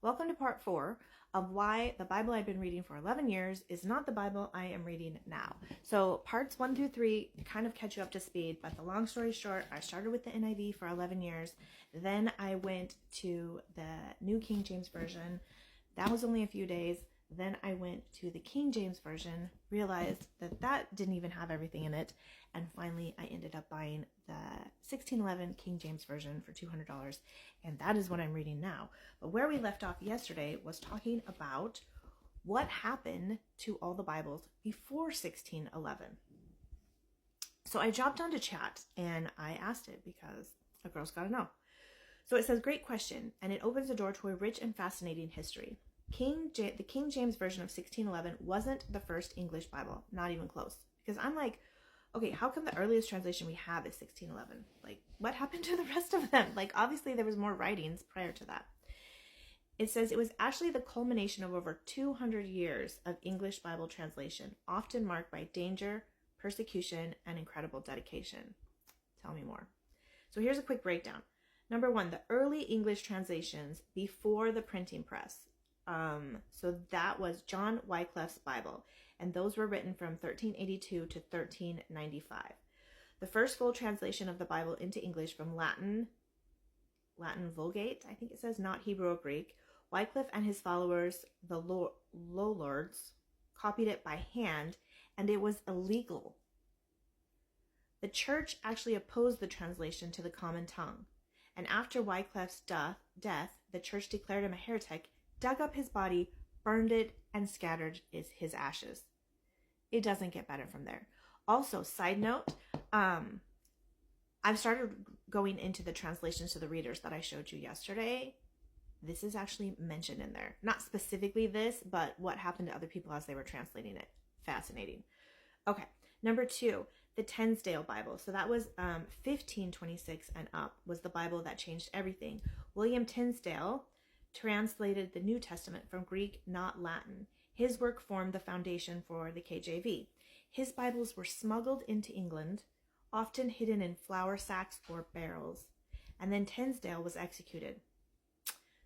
Welcome to part 4 of why the Bible I've been reading for 11 years is not the Bible I am reading now. So parts 1 through 3 kind of catch you up to speed, but the long story short, I started with the NIV for 11 years. Then I went to the New King James Version. That was only a few days. Then I went to the King James Version, realized that that didn't even have everything in it, and finally I ended up buying the 1611 King James Version for $200, and that is what I'm reading now. But where we left off yesterday was talking about what happened to all the Bibles before 1611. So I jumped onto chat and I asked it because a girl's got to know. So it says, great question, and it opens the door to a rich and fascinating history. The King James Version of 1611 wasn't the first English Bible, not even close. Because I'm like, okay, how come the earliest translation we have is 1611? Like, what happened to the rest of them? Like, obviously there was more writings prior to that. It says it was actually the culmination of over 200 years of English Bible translation, often marked by danger, persecution, and incredible dedication. Tell me more. So here's a quick breakdown. Number 1, the early English translations before the printing press. So that was John Wycliffe's Bible, and those were written from 1382 to 1395. The first full translation of the Bible into English from Latin Vulgate, I think it says, not Hebrew or Greek. Wycliffe and his followers, the Lollards, copied it by hand, and it was illegal. The church actually opposed the translation to the common tongue, and after Wycliffe's death, the church declared him a heretic, dug up his body, burned it, and scattered his ashes. It doesn't get better from there. Also, side note, I've started going into the translations to the readers that I showed you yesterday. This is actually mentioned in there. Not specifically this, but what happened to other people as they were translating it. Fascinating. Okay, number 2, the Tyndale Bible. So that was 1526 and up was the Bible that changed everything. William Tyndale translated the New Testament from Greek, not Latin. His work formed the foundation for the KJV. His Bibles were smuggled into England, often hidden in flour sacks or barrels, and then Tyndale was executed,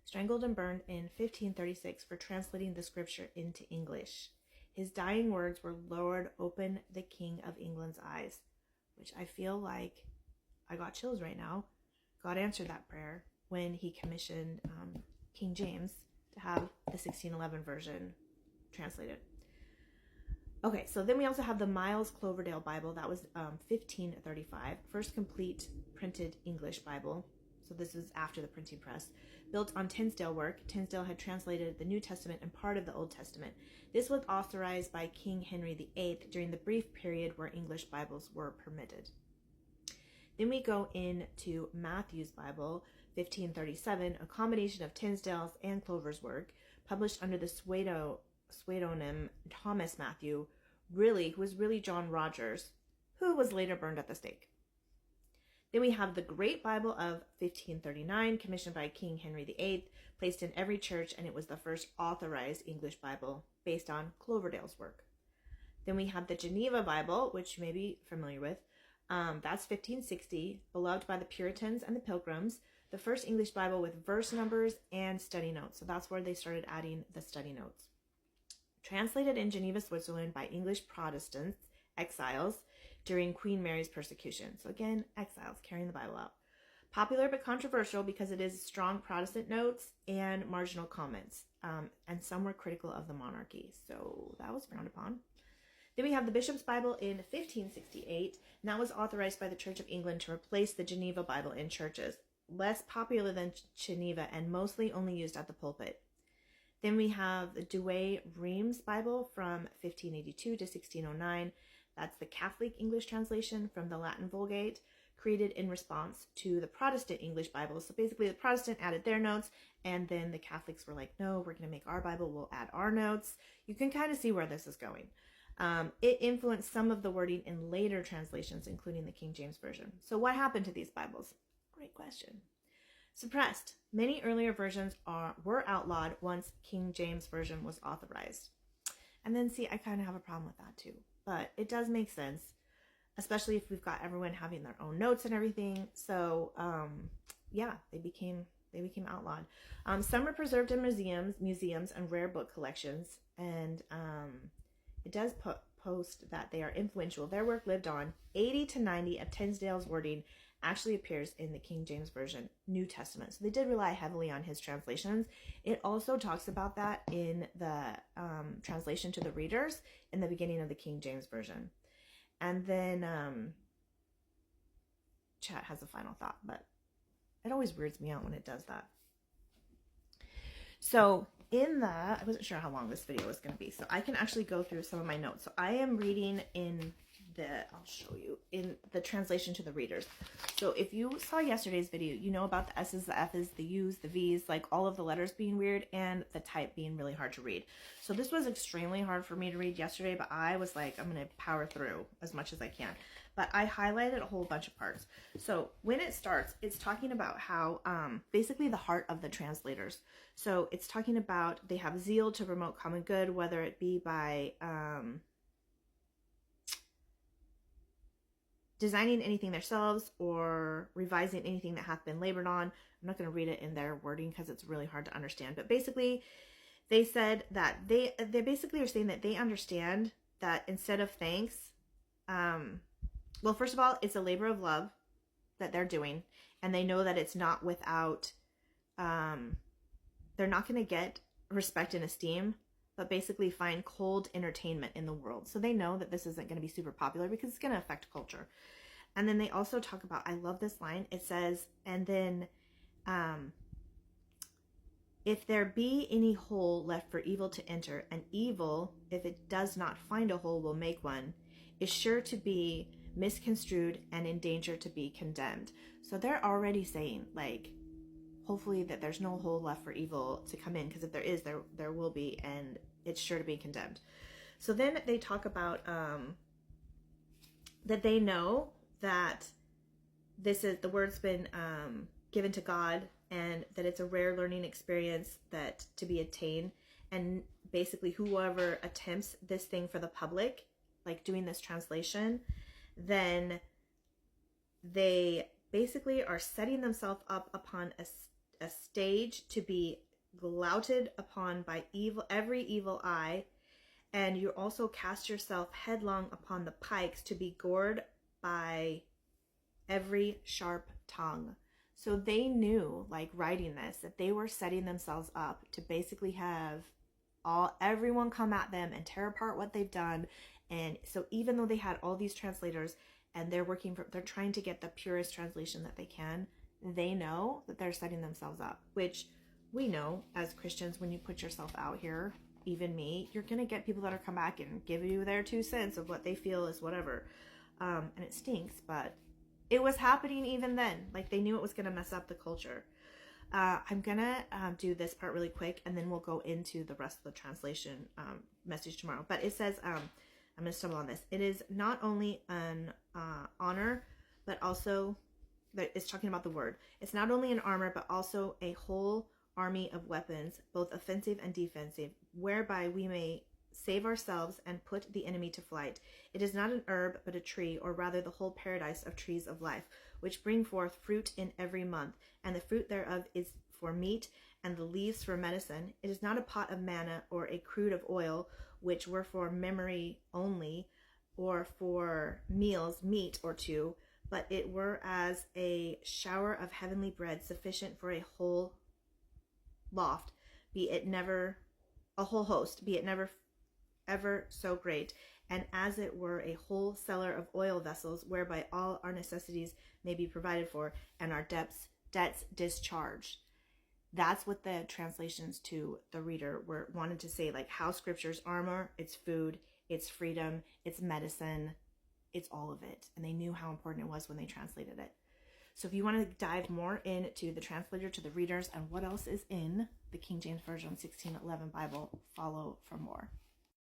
strangled and burned in 1536 for translating the scripture into English. His dying words were, "Lord, open the King of England's eyes," which I feel like I got chills right now. God answered that prayer when he commissioned King James to have the 1611 version translated. Okay, so then we also have the Miles Cloverdale Bible. That was 1535, first complete printed English Bible. So this is after the printing press. Built on Tyndale work, Tyndale had translated the New Testament and part of the Old Testament. This was authorized by King Henry VIII during the brief period where English Bibles were permitted. Then we go into Matthew's Bible, 1537, a combination of Tyndale's and Clover's work, published under the pseudonym Thomas Matthew, who was really John Rogers, who was later burned at the stake. Then we have the Great Bible of 1539, commissioned by King Henry VIII, placed in every church, and it was the first authorized English Bible based on Cloverdale's work. Then we have the Geneva Bible, which you may be familiar with. That's 1560, beloved by the Puritans and the Pilgrims, the first English Bible with verse numbers and study notes. So that's where they started adding the study notes. Translated in Geneva, Switzerland by English Protestants, exiles, during Queen Mary's persecution. So again, exiles carrying the Bible out. Popular but controversial because it is strong Protestant notes and marginal comments. And some were critical of the monarchy. So that was frowned upon. Then we have the Bishop's Bible in 1568, and that was authorized by the Church of England to replace the Geneva Bible in churches. Less popular than Geneva and mostly only used at the pulpit. Then we have the Douay-Rheims Bible from 1582 to 1609. That's the Catholic English translation from the Latin Vulgate, created in response to the Protestant English Bible. So basically the Protestant added their notes, and then the Catholics were like, no, we're going to make our Bible, we'll add our notes. You can kind of see where this is going. It influenced some of the wording in later translations, including the King James Version. So what happened to these Bibles? Great question. Suppressed. Many earlier versions were outlawed once King James Version was authorized. And then see, I kind of have a problem with that too. But it does make sense, especially if we've got everyone having their own notes and everything. So yeah, they became They became outlawed. Some are preserved in museums and rare book collections. And it does post that they are influential. Their work lived on. 80 to 90 of Tyndale's wording actually appears in the King James Version New Testament. So they did rely heavily on his translations. It also talks about that in the translation to the readers in the beginning of the King James Version. And then chat has a final thought, but it always weirds me out when it does that. So I wasn't sure how long this video was going to be, so I can actually go through some of my notes. So I am reading I'll show you, in the translation to the readers. So if you saw yesterday's video, you know about the S's, the F's, the U's, the V's, like all of the letters being weird and the type being really hard to read. So this was extremely hard for me to read yesterday, but I was like, I'm going to power through as much as I can. But I highlighted a whole bunch of parts. So when it starts, it's talking about how basically the heart of the translators. So it's talking about they have zeal to promote common good, whether it be by designing anything themselves or revising anything that hath been labored on. I'm not going to read it in their wording because it's really hard to understand. But basically, they said that they basically are saying that they understand that instead of thanks, well, first of all, it's a labor of love that they're doing. And they know that it's not without, they're not going to get respect and esteem, but basically find cold entertainment in the world. So they know that this isn't going to be super popular because it's going to affect culture. And then they also talk about, I love this line. It says, and then if there be any hole left for evil to enter, and evil, if it does not find a hole, will make one, is sure to be misconstrued and in danger to be condemned. So they're already saying, like, hopefully that there's no hole left for evil to come in, because if there is, there will be, and it's sure to be condemned. So then they talk about that they know that the word's been given to God, and that it's a rare learning experience that to be attained. And basically whoever attempts this thing for the public, like doing this translation, then they basically are setting themselves up upon a stage to be glouted upon by every evil eye, and you also cast yourself headlong upon the pikes to be gored by every sharp tongue. So they knew, like writing this, that they were setting themselves up to basically have everyone come at them and tear apart what they've done. And so even though they had all these translators and they're trying to get the purest translation that they can, they know that they're setting themselves up, which we know as Christians, when you put yourself out here, even me, you're going to get people that are come back and give you their 2 cents of what they feel is whatever. And it stinks, but it was happening even then. Like, they knew it was going to mess up the culture. I'm going to do this part really quick, and then we'll go into the rest of the translation message tomorrow. But it says, I'm going to stumble on this. It is not only an honor, but also, that it's talking about the word. It's not only an armor, but also a whole army of weapons, both offensive and defensive, whereby we may save ourselves and put the enemy to flight. It is not an herb, but a tree, or rather the whole paradise of trees of life, which bring forth fruit in every month, and the fruit thereof is for meat, and the leaves for medicine. It is not a pot of manna, or a cruse of oil, which were for memory only, or for meals, meat or two, but it were as a shower of heavenly bread, sufficient for a whole loft, be it never a whole host, be it never ever so great, and as it were a whole cellar of oil vessels, whereby all our necessities may be provided for, and our debts discharged. That's what the translations to the reader wanted to say, like how scripture's armor, it's food, it's freedom, it's medicine, it's all of it. And they knew how important it was when they translated it. So if you want to dive more into the translator to the readers and what else is in the King James Version 1611 Bible, follow for more.